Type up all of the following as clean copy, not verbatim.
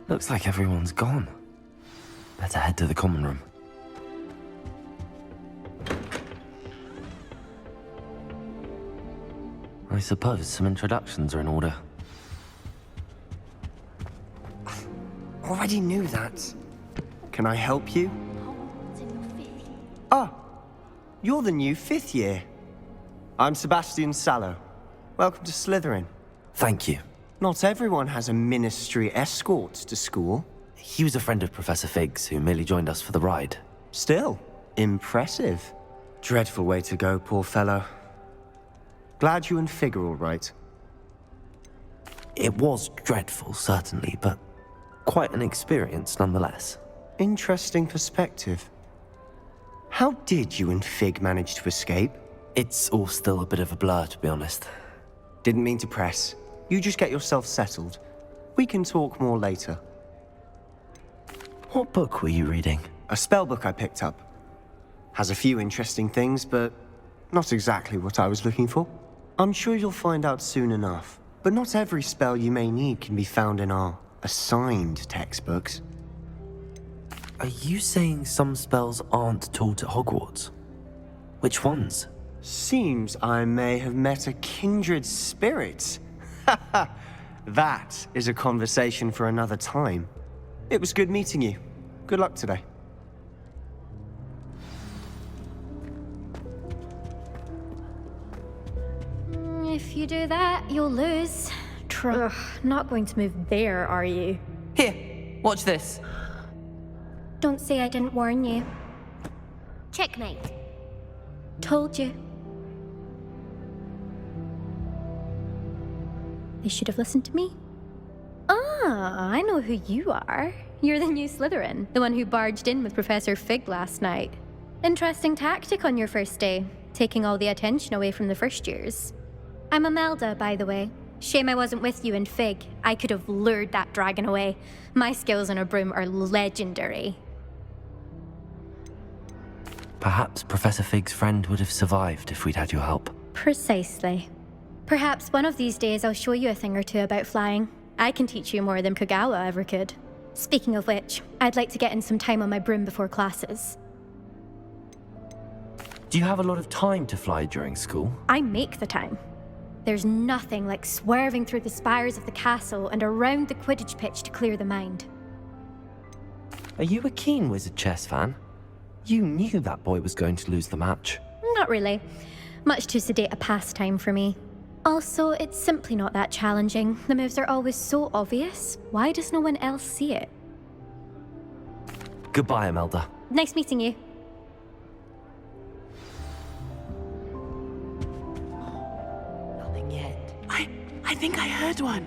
Looks like everyone's gone. Better head to the common room. I suppose some introductions are in order. Already knew that. Can I help you? Ah, you're the new 5th year. I'm Sebastian Sallow. Welcome to Slytherin. Thank you. Not everyone has a ministry escort to school. He was a friend of Professor Fig's who merely joined us for the ride. Still, impressive. Dreadful way to go, poor fellow. Glad you and Fig are all right. It was dreadful, certainly, but quite an experience nonetheless. Interesting perspective. How did you and Fig manage to escape? It's all still a bit of a blur, to be honest. Didn't mean to press. You just get yourself settled. We can talk more later. What book were you reading? A spell book I picked up. Has a few interesting things, but not exactly what I was looking for. I'm sure you'll find out soon enough. But not every spell you may need can be found in our assigned textbooks. Are you saying some spells aren't taught at Hogwarts? Which ones? Seems I may have met a kindred spirit. That is a conversation for another time. It was good meeting you. Good luck today. If you do that, you'll lose. Ugh, not going to move there, are you? Here, watch this. Don't say I didn't warn you. Checkmate. Told you. They should have listened to me. Ah, I know who you are. You're the new Slytherin, the one who barged in with Professor Fig last night. Interesting tactic on your first day, taking all the attention away from the first years. I'm Imelda, by the way. Shame I wasn't with you in Fig. I could have lured that dragon away. My skills on a broom are legendary. Perhaps Professor Fig's friend would have survived if we'd had your help. Precisely. Perhaps one of these days I'll show you a thing or two about flying. I can teach you more than Kogawa ever could. Speaking of which, I'd like to get in some time on my broom before classes. Do you have a lot of time to fly during school? I make the time. There's nothing like swerving through the spires of the castle and around the Quidditch pitch to clear the mind. Are you a keen Wizard chess fan? You knew that boy was going to lose the match. Not really. Much too sedate a pastime for me. Also, it's simply not that challenging. The moves are always so obvious. Why does no one else see it? Goodbye, Imelda. Nice meeting you. Nothing yet. I think I heard one.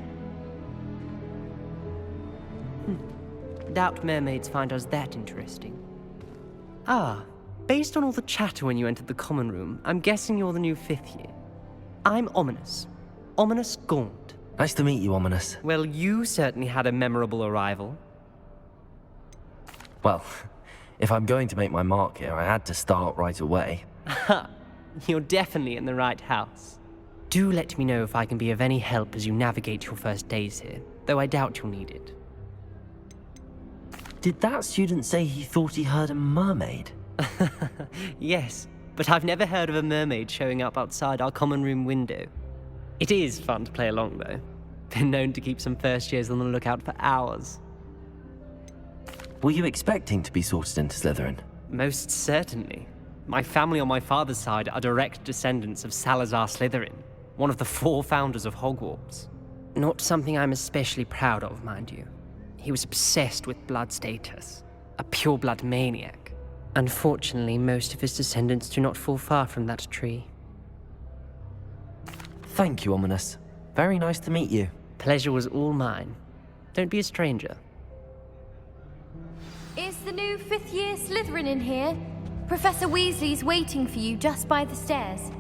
Doubt mermaids find us that interesting. Ah, based on all the chatter when you entered the common room, I'm guessing you're the new 5th year. I'm Ominous. Ominous Gaunt. Nice to meet you, Ominous. Well, you certainly had a memorable arrival. Well, if I'm going to make my mark here, I had to start right away. Ha! You're definitely in the right house. Do let me know if I can be of any help as you navigate your first days here, though I doubt you'll need it. Did that student say he thought he heard a mermaid? Yes, but I've never heard of a mermaid showing up outside our common room window. It is fun to play along, though. Been known to keep some first years on the lookout for hours. Were you expecting to be sorted into Slytherin? Most certainly. My family on my father's side are direct descendants of Salazar Slytherin, one of the 4 founders of Hogwarts. Not something I'm especially proud of, mind you. He was obsessed with blood status, a pure-blood maniac. Unfortunately, most of his descendants do not fall far from that tree. Thank you, Ominous. Very nice to meet you. Pleasure was all mine. Don't be a stranger. Is the new 5th year Slytherin in here? Professor Weasley's waiting for you just by the stairs.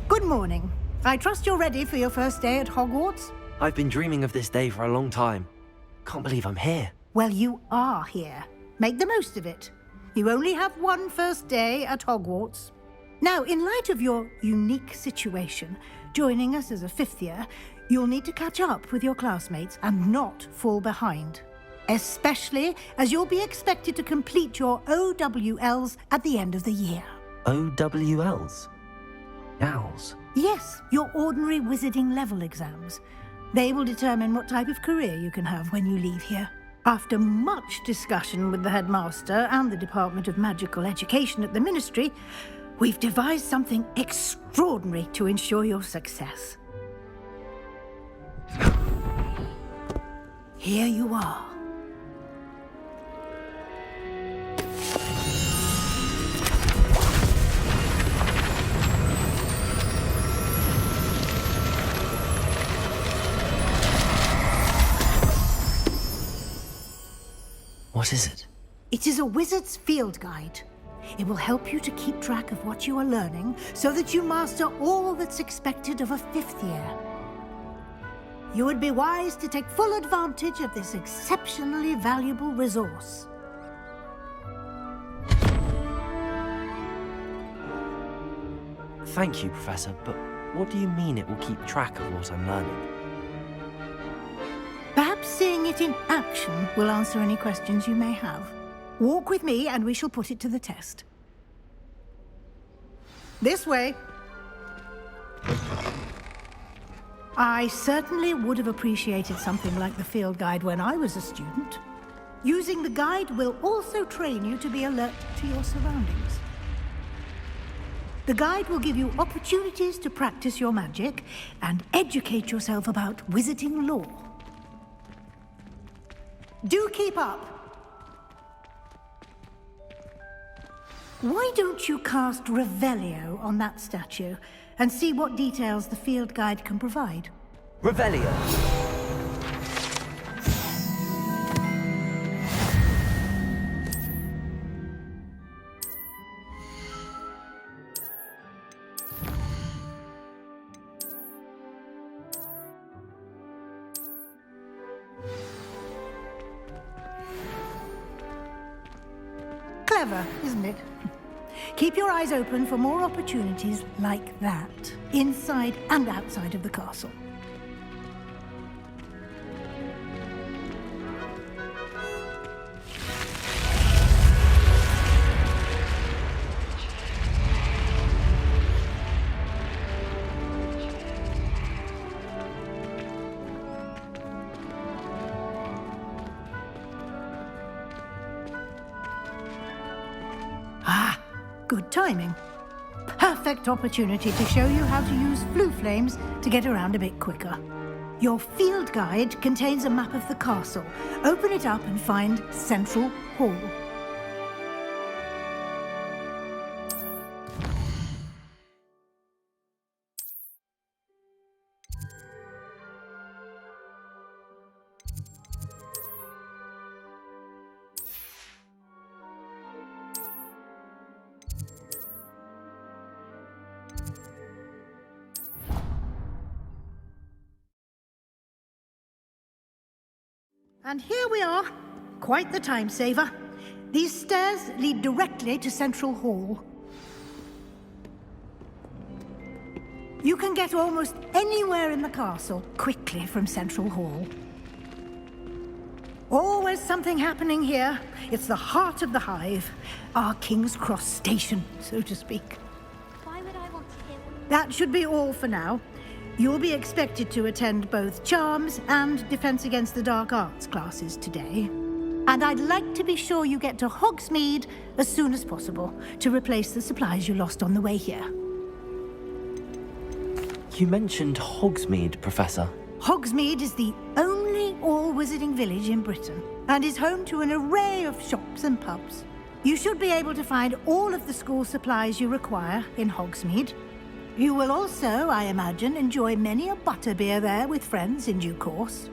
Good morning. I trust you're ready for your first day at Hogwarts? I've been dreaming of this day for a long time. Can't believe I'm here. Well, you are here. Make the most of it. You only have one first day at Hogwarts. Now, in light of your unique situation, joining us as a fifth year, you'll need to catch up with your classmates and not fall behind. Especially as you'll be expected to complete your OWLs at the end of the year. OWLs? Owls? Yes, your ordinary wizarding level exams. They will determine what type of career you can have when you leave here. After much discussion with the headmaster and the Department of Magical Education at the Ministry, we've devised something extraordinary to ensure your success. Here you are. What is it? It is a wizard's field guide. It will help you to keep track of what you are learning so that you master all that's expected of a fifth year. You would be wise to take full advantage of this exceptionally valuable resource. Thank you, Professor, but what do you mean it will keep track of what I'm learning? Perhaps seeing it in action will answer any questions you may have. Walk with me and we shall put it to the test. This way. I certainly would have appreciated something like the field guide when I was a student. Using the guide will also train you to be alert to your surroundings. The guide will give you opportunities to practice your magic and educate yourself about wizarding lore. Do keep up. Why don't you cast Revelio on that statue and see what details the field guide can provide? Revelio! Clever, isn't it? Keep your eyes open for more opportunities like that, inside and outside of the castle. Good timing. Perfect opportunity to show you how to use flue flames to get around a bit quicker. Your field guide contains a map of the castle. Open it up and find Central Hall. And here we are. Quite the time saver. These stairs lead directly to Central Hall. You can get almost anywhere in the castle quickly from Central Hall. Always something happening here. It's the heart of the hive. Our King's Cross station, so to speak. Why would I want to hear them? That should be all for now. You'll be expected to attend both Charms and Defense Against the Dark Arts classes today. And I'd like to be sure you get to Hogsmeade as soon as possible to replace the supplies you lost on the way here. You mentioned Hogsmeade, Professor. Hogsmeade is the only all-wizarding village in Britain and is home to an array of shops and pubs. You should be able to find all of the school supplies you require in Hogsmeade. You will also, I imagine, enjoy many a butterbeer there with friends in due course.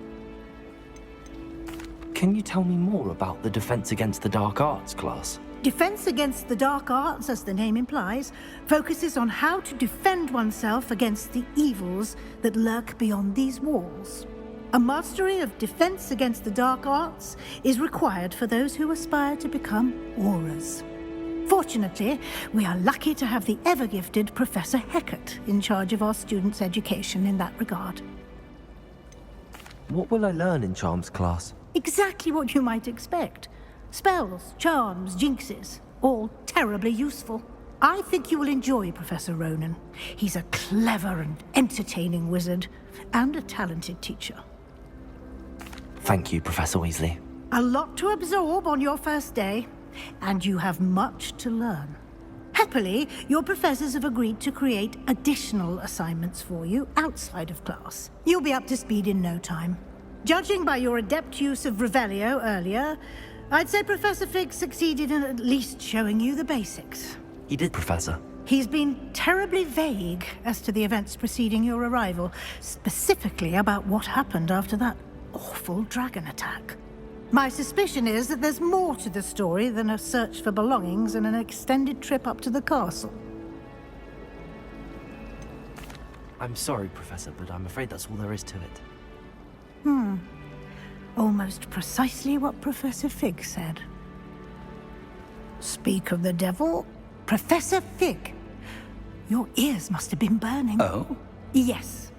Can you tell me more about the Defense Against the Dark Arts class? Defense Against the Dark Arts, as the name implies, focuses on how to defend oneself against the evils that lurk beyond these walls. A mastery of Defense Against the Dark Arts is required for those who aspire to become Aurors. Fortunately, we are lucky to have the ever-gifted Professor Heckert in charge of our students' education in that regard. What will I learn in Charms class? Exactly what you might expect. Spells, charms, jinxes, all terribly useful. I think you will enjoy Professor Ronan. He's a clever and entertaining wizard, and a talented teacher. Thank you, Professor Weasley. A lot to absorb on your first day, and you have much to learn. Happily, your professors have agreed to create additional assignments for you outside of class. You'll be up to speed in no time. Judging by your adept use of Revelio earlier, I'd say Professor Fig succeeded in at least showing you the basics. He did, Professor. He's been terribly vague as to the events preceding your arrival, specifically about what happened after that awful dragon attack. My suspicion is that there's more to the story than a search for belongings and an extended trip up to the castle. I'm sorry, Professor, but I'm afraid that's all there is to it. Almost precisely what Professor Fig said. Speak of the devil, Professor Fig. Your ears must have been burning. Oh? Yes.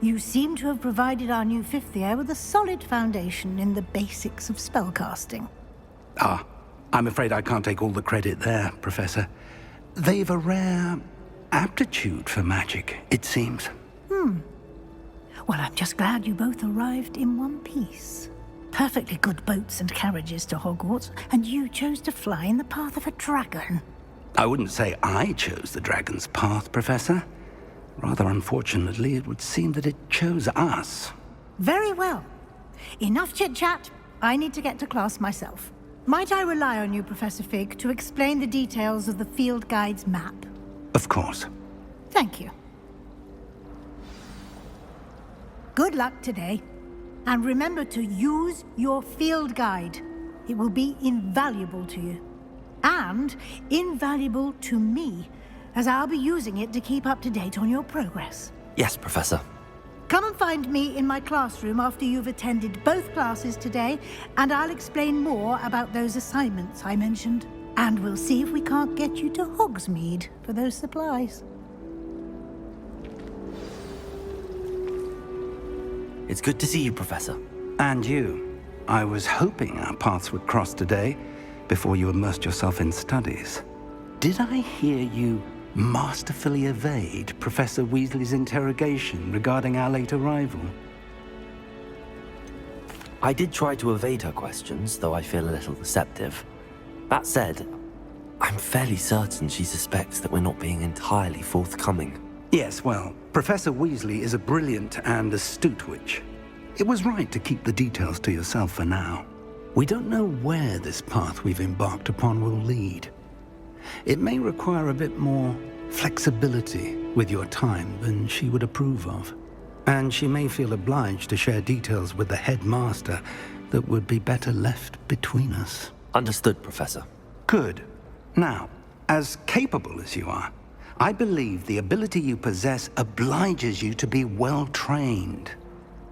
You seem to have provided our new fifth year with a solid foundation in the basics of spellcasting. Ah, I'm afraid I can't take all the credit there, Professor. They've a rare aptitude for magic, it seems. Well, I'm just glad you both arrived in one piece. Perfectly good boats and carriages to Hogwarts, and you chose to fly in the path of a dragon. I wouldn't say I chose the dragon's path, Professor. Rather unfortunately, it would seem that it chose us. Very well. Enough chit-chat. I need to get to class myself. Might I rely on you, Professor Fig, to explain the details of the field guide's map? Of course. Thank you. Good luck today. And remember to use your field guide. It will be invaluable to you. And invaluable to me, as I'll be using it to keep up to date on your progress. Yes, Professor. Come and find me in my classroom after you've attended both classes today, and I'll explain more about those assignments I mentioned. And we'll see if we can't get you to Hogsmeade for those supplies. It's good to see you, Professor. And you. I was hoping our paths would cross today, before you immersed yourself in studies. Did I hear you masterfully evade Professor Weasley's interrogation regarding our late arrival? I did try to evade her questions, though I feel a little deceptive. That said, I'm fairly certain she suspects that we're not being entirely forthcoming. Yes, well, Professor Weasley is a brilliant and astute witch. It was right to keep the details to yourself for now. We don't know where this path we've embarked upon will lead. It may require a bit more flexibility with your time than she would approve of. And she may feel obliged to share details with the headmaster that would be better left between us. Understood, Professor. Good. Now, as capable as you are, I believe the ability you possess obliges you to be well-trained.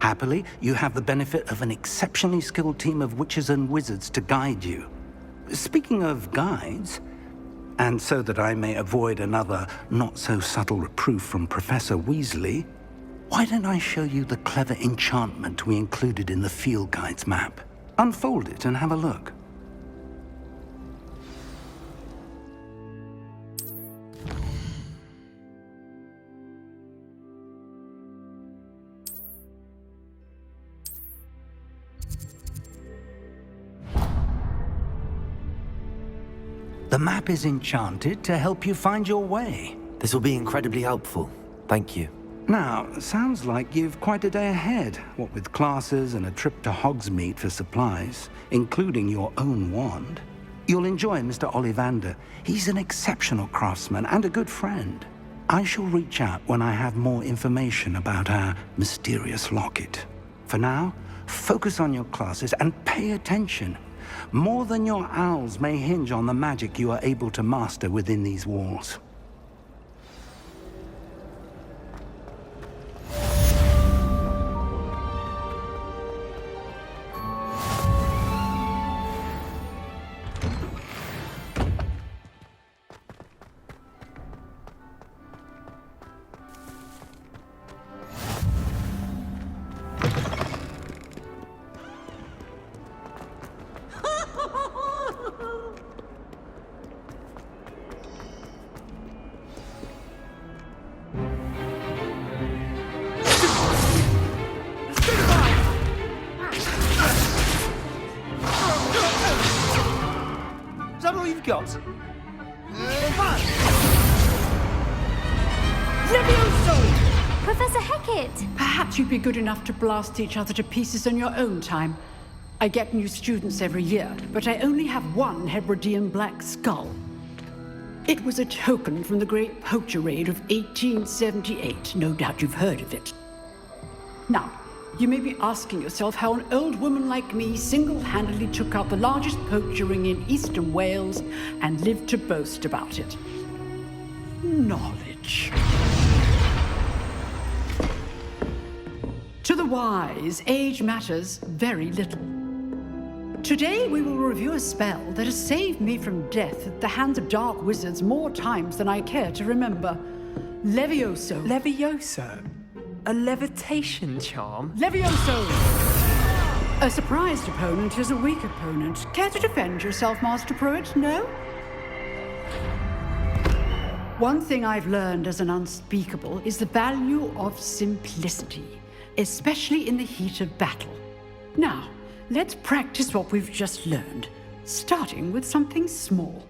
Happily, you have the benefit of an exceptionally skilled team of witches and wizards to guide you. Speaking of guides, and so that I may avoid another not-so-subtle reproof from Professor Weasley, why don't I show you the clever enchantment we included in the field guide's map? Unfold it and have a look. The map is enchanted to help you find your way. This will be incredibly helpful. Thank you. Now, sounds like you've quite a day ahead, what with classes and a trip to Hogsmeade for supplies, including your own wand. You'll enjoy Mr. Ollivander. He's an exceptional craftsman and a good friend. I shall reach out when I have more information about our mysterious locket. For now, focus on your classes and pay attention. More than your owls may hinge on the magic you are able to master within these walls. you've got? Levioso! Professor Hecat! Perhaps you'd be good enough to blast each other to pieces on your own time. I get new students every year, but I only have one Hebridean black skull. It was a token from the Great Poacher Raid of 1878. No doubt you've heard of it. Now, you may be asking yourself how an old woman like me single-handedly took out the largest poacher ring in eastern Wales and lived to boast about it. Knowledge. To the wise, age matters very little. Today we will review a spell that has saved me from death at the hands of dark wizards more times than I care to remember. Levioso. Levioso? A levitation charm? Levioso! A surprised opponent is a weak opponent. Care to defend yourself, Master Pruitt? No? One thing I've learned as an unspeakable is the value of simplicity, especially in the heat of battle. Now, let's practice what we've just learned, starting with something small.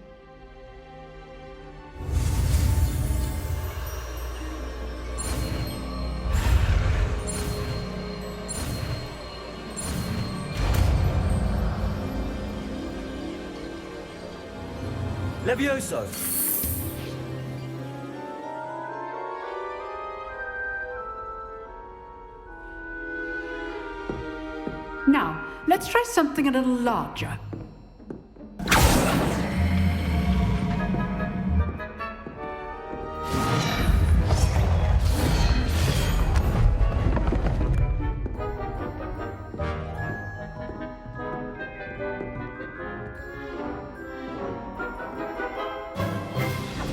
Levioso! Now, let's try something a little larger.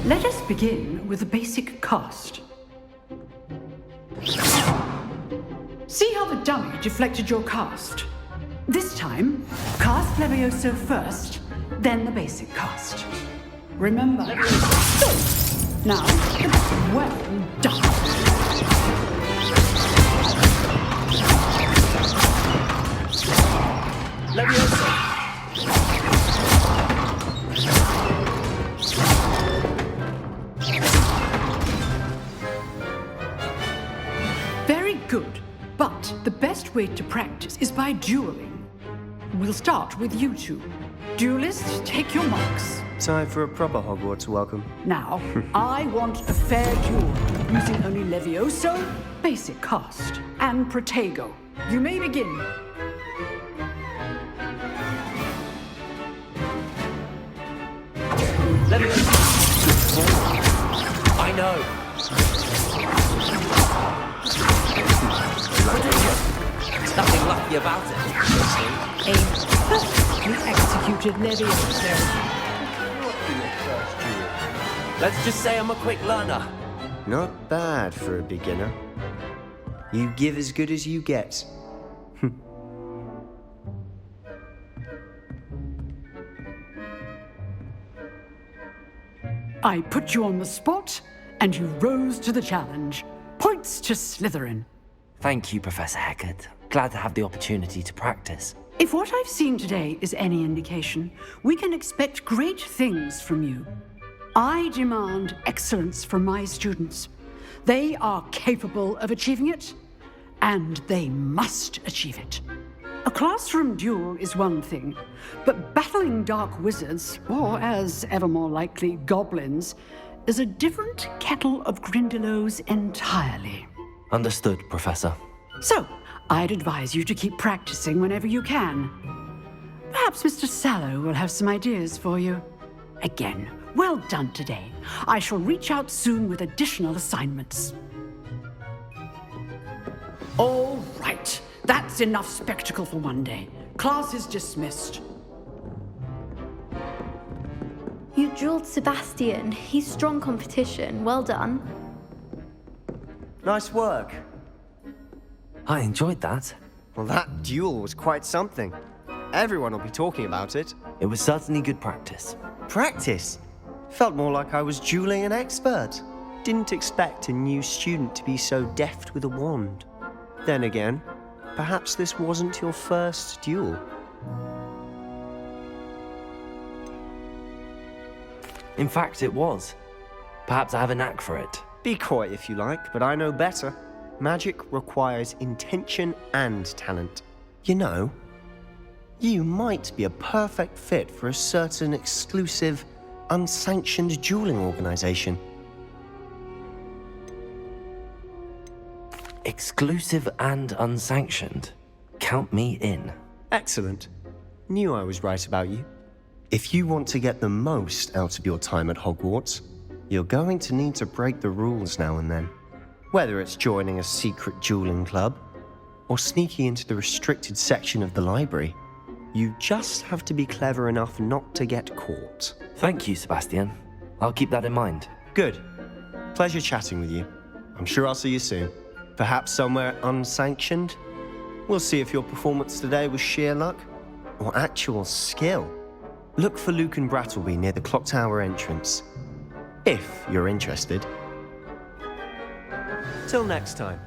Let us begin with the basic cast. See how the dummy deflected your cast? This time, cast Levioso first, then the basic cast. Remember. Now, well done. Levioso! Very good. But the best way to practice is by dueling. We'll start with you two. Duelists, take your marks. Time for a proper Hogwarts welcome. Now, I want a fair duel, using only Levioso, basic cast, and Protego. You may begin. Levioso! I know! There's nothing lucky about it. A perfectly executed Levioso. Let's just say I'm a quick learner. Not bad for a beginner. You give as good as you get. I put you on the spot, and you rose to the challenge. Points to Slytherin. Thank you, Professor Hecat. Glad to have the opportunity to practice. If what I've seen today is any indication, we can expect great things from you. I demand excellence from my students. They are capable of achieving it, and they must achieve it. A classroom duel is one thing, but battling dark wizards, or as ever more likely, goblins, is a different kettle of Grindylows entirely. Understood, Professor. So, I'd advise you to keep practicing whenever you can. Perhaps Mr. Sallow will have some ideas for you. Again, well done today. I shall reach out soon with additional assignments. All right. That's enough spectacle for one day. Class is dismissed. You dueled Sebastian. He's strong competition. Well done. Nice work. I enjoyed that. Well, that duel was quite something. Everyone will be talking about it. It was certainly good practice. Practice? Felt more like I was dueling an expert. Didn't expect a new student to be so deft with a wand. Then again, perhaps this wasn't your first duel. In fact, it was. Perhaps I have a knack for it. Be coy if you like, but I know better. Magic requires intention and talent. You know, you might be a perfect fit for a certain exclusive, unsanctioned dueling organization. Exclusive and unsanctioned. Count me in. Excellent. Knew I was right about you. If you want to get the most out of your time at Hogwarts, you're going to need to break the rules now and then. Whether it's joining a secret dueling club, or sneaking into the restricted section of the library, you just have to be clever enough not to get caught. Thank you, Sebastian. I'll keep that in mind. Good. Pleasure chatting with you. I'm sure I'll see you soon. Perhaps somewhere unsanctioned? We'll see if your performance today was sheer luck or actual skill. Look for Luke and Brattleby near the clock tower entrance, if you're interested. Till next time.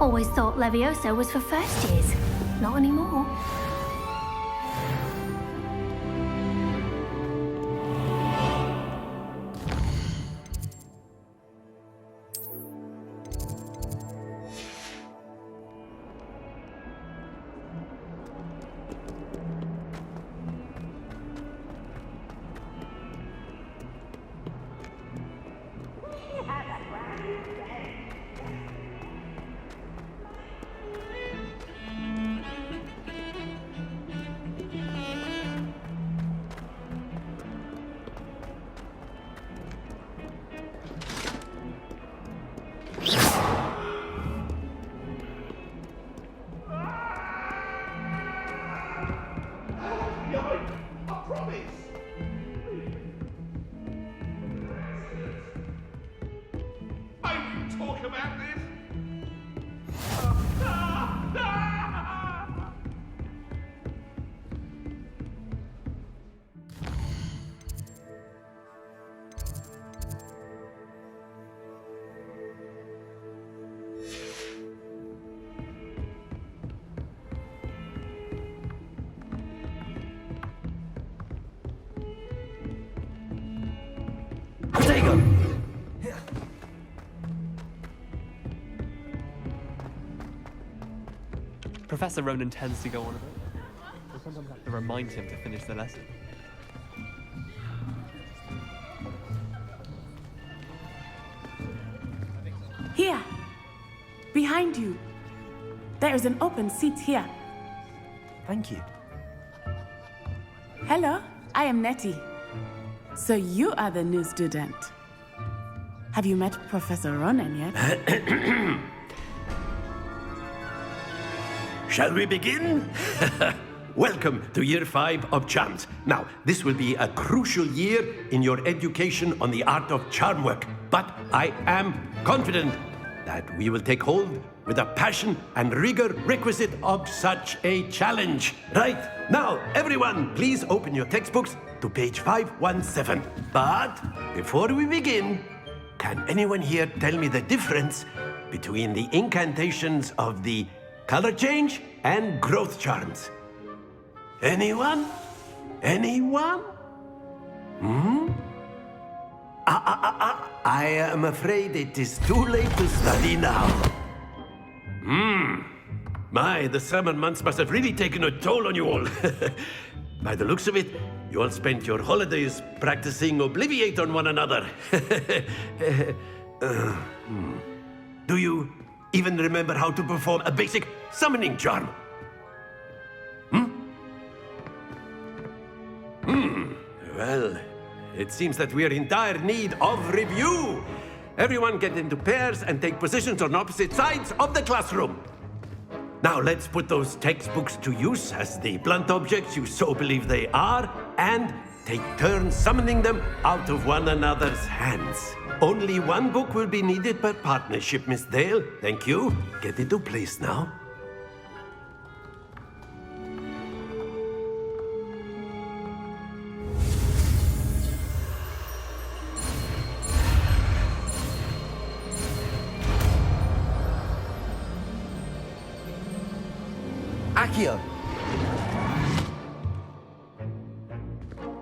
Always thought Leviosa was for first years. Not anymore. Professor Ronan tends to go on a bit. I sometimes have to remind him to finish the lesson. Here! Behind you! There is an open seat here. Thank you. Hello, I am Nettie. So you are the new student. Have you met Professor Ronan yet? Shall we begin? Welcome to Year 5 of Charms. Now, this will be a crucial year in your education on the art of charm work, but I am confident that we will take hold with the passion and rigor requisite of such a challenge. Right, now, everyone, please open your textbooks to page 517. But before we begin, can anyone here tell me the difference between the incantations of the color change and growth charms? Anyone? Anyone? I am afraid it is too late to study now. My, the summer months must have really taken a toll on you all. By the looks of it, you all spent your holidays practicing Obliviate on one another. Do you even remember how to perform a basic summoning charm? Well, it seems that we are in dire need of review. Everyone get into pairs and take positions on opposite sides of the classroom. Now let's put those textbooks to use as the blunt objects you so believe they are, and take turns summoning them out of one another's hands. Only one book will be needed per partnership, Miss Dale. Thank you. Get into place now. Accio!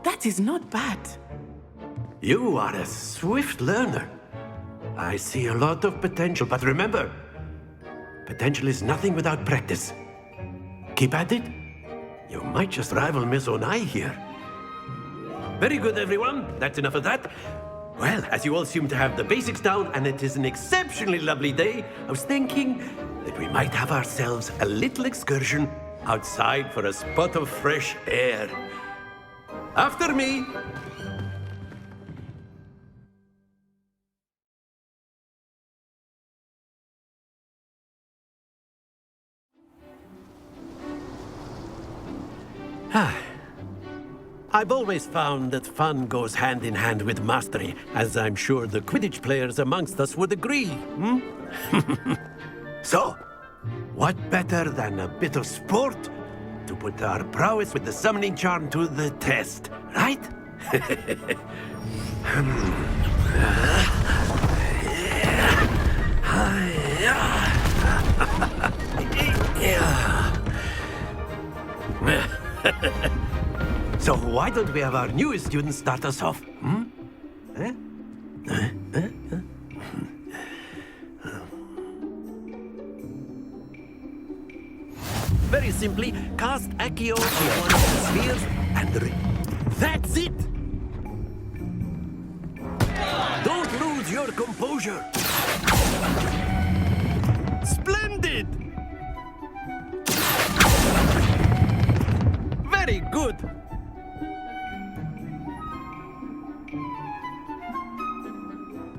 That That is not bad. You are a swift learner. I see a lot of potential, but remember, potential is nothing without practice. Keep at it. You might just rival Miss Onai here. Very good, everyone. That's enough of that. Well, as you all seem to have the basics down, and it is an exceptionally lovely day, I was thinking that we might have ourselves a little excursion outside for a spot of fresh air. After me. I've always found that fun goes hand in hand with mastery, as I'm sure the Quidditch players amongst us would agree. So, what better than a bit of sport to put our prowess with the summoning charm to the test, right? So why don't we have our newest student start us off? Very simply, cast Accio on one of the spheres and that's it! Don't lose your composure! Splendid! Very good!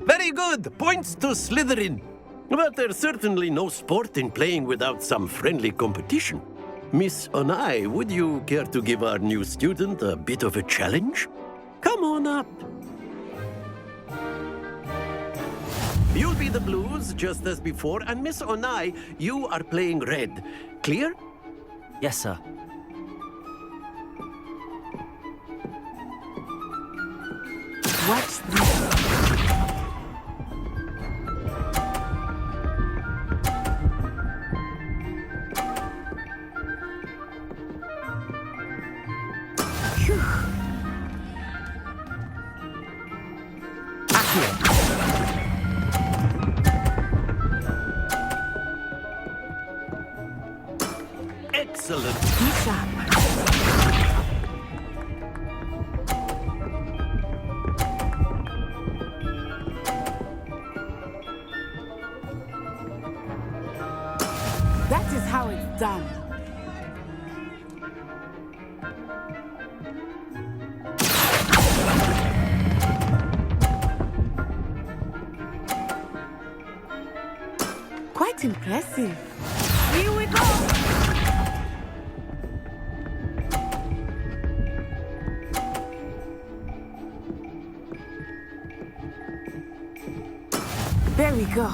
Very good! Points to Slytherin! But there's certainly no sport in playing without some friendly competition. Miss Onai, would you care to give our new student a bit of a challenge? Come on up. You'll be the blues, just as before, and Miss Onai, you are playing red. Clear? Yes, sir. What's this? Excellent. That is how it's done. Quite impressive. Here we go! There we go.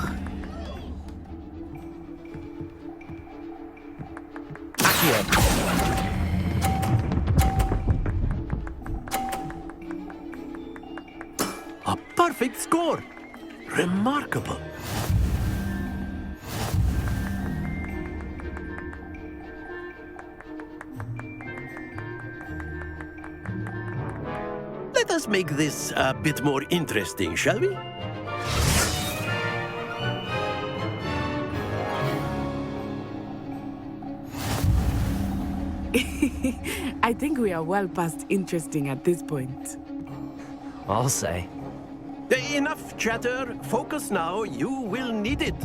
A perfect score. Remarkable. Let us make this a bit more interesting, shall we? I think we are well past interesting at this point. I'll say. Enough chatter. Focus now. You will need it.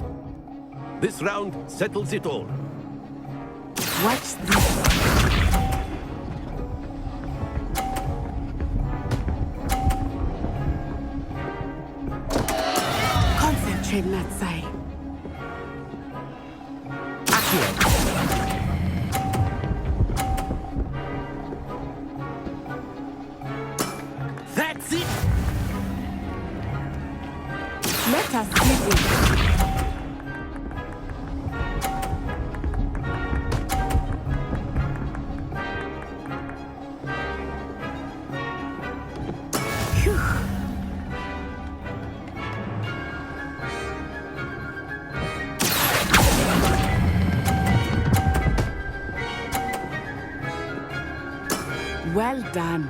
This round settles it all. Watch this. Concentrate, Natsai. That's it. Let us see this. Well done.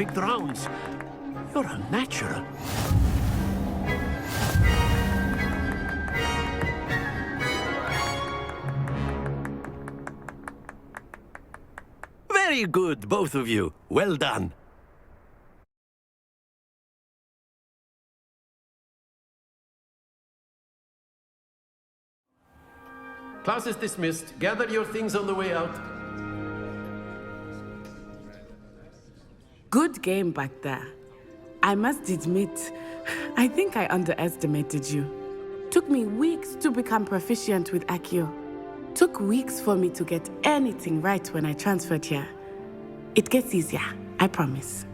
perfect rounds. You're a natural. Very good, both of you. Well done. Class is dismissed. Gather your things on the way out. Good game back there. I must admit, I think I underestimated you. Took me weeks to become proficient with Accio. Took weeks for me to get anything right when I transferred here. It gets easier, I promise.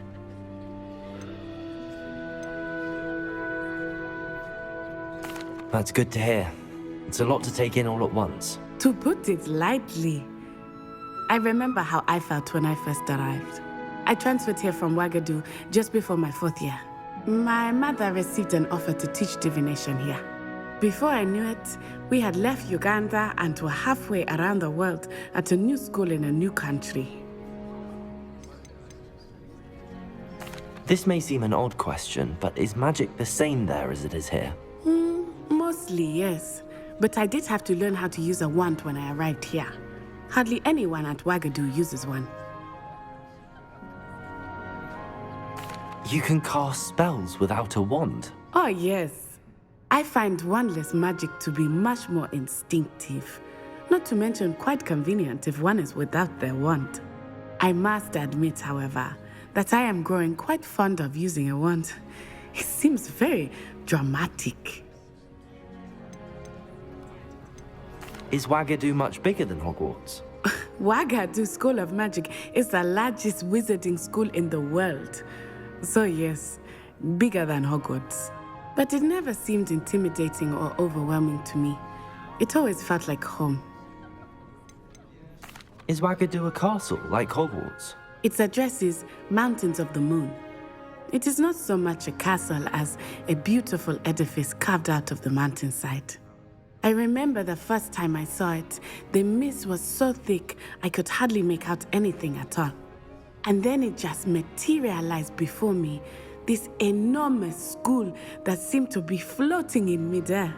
That's good to hear. It's a lot to take in all at once. To put it lightly, I remember how I felt when I first arrived. I transferred here from Wagadu just before my 4th year. My mother received an offer to teach divination here. Before I knew it, we had left Uganda and were halfway around the world at a new school in a new country. This may seem an odd question, but is magic the same there as it is here? Mostly, yes. But I did have to learn how to use a wand when I arrived here. Hardly anyone at Wagadu uses one. You can cast spells without a wand? Oh, yes. I find wandless magic to be much more instinctive. Not to mention quite convenient if one is without their wand. I must admit, however, that I am growing quite fond of using a wand. It seems very dramatic. Is Wagadu much bigger than Hogwarts? Wagadu School of Magic is the largest wizarding school in the world. So yes, bigger than Hogwarts. But it never seemed intimidating or overwhelming to me. It always felt like home. Is Wagadu a castle, like Hogwarts? Its address is Mountains of the Moon. It is not so much a castle as a beautiful edifice carved out of the mountainside. I remember the first time I saw it, the mist was so thick I could hardly make out anything at all. And then it just materialized before me, this enormous school that seemed to be floating in midair.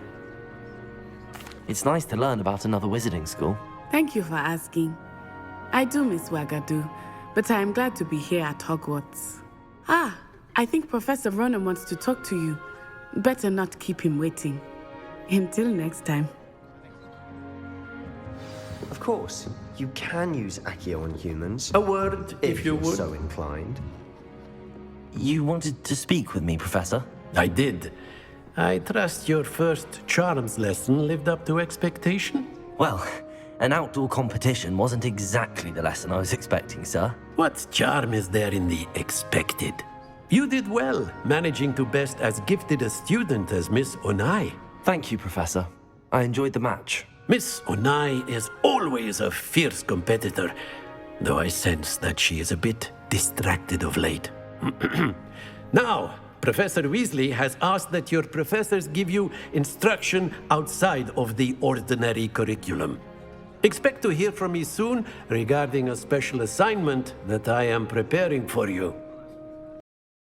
It's nice to learn about another wizarding school. Thank you for asking. I do miss Wagadu, but I am glad to be here at Hogwarts. I think Professor Ronan wants to talk to you. Better not keep him waiting. Until next time. Of course, you can use Accio on humans. A word, if you you're would. so inclined. You wanted to speak with me, Professor? I did. I trust your first charms lesson lived up to expectation? Well, an outdoor competition wasn't exactly the lesson I was expecting, sir. What charm is there in the expected? You did well, managing to best as gifted a student as Miss Onai. Thank you, Professor. I enjoyed the match. Miss Onai is always a fierce competitor, though I sense that she is a bit distracted of late. Now, Professor Weasley has asked that your professors give you instruction outside of the ordinary curriculum. Expect to hear from me soon regarding a special assignment that I am preparing for you.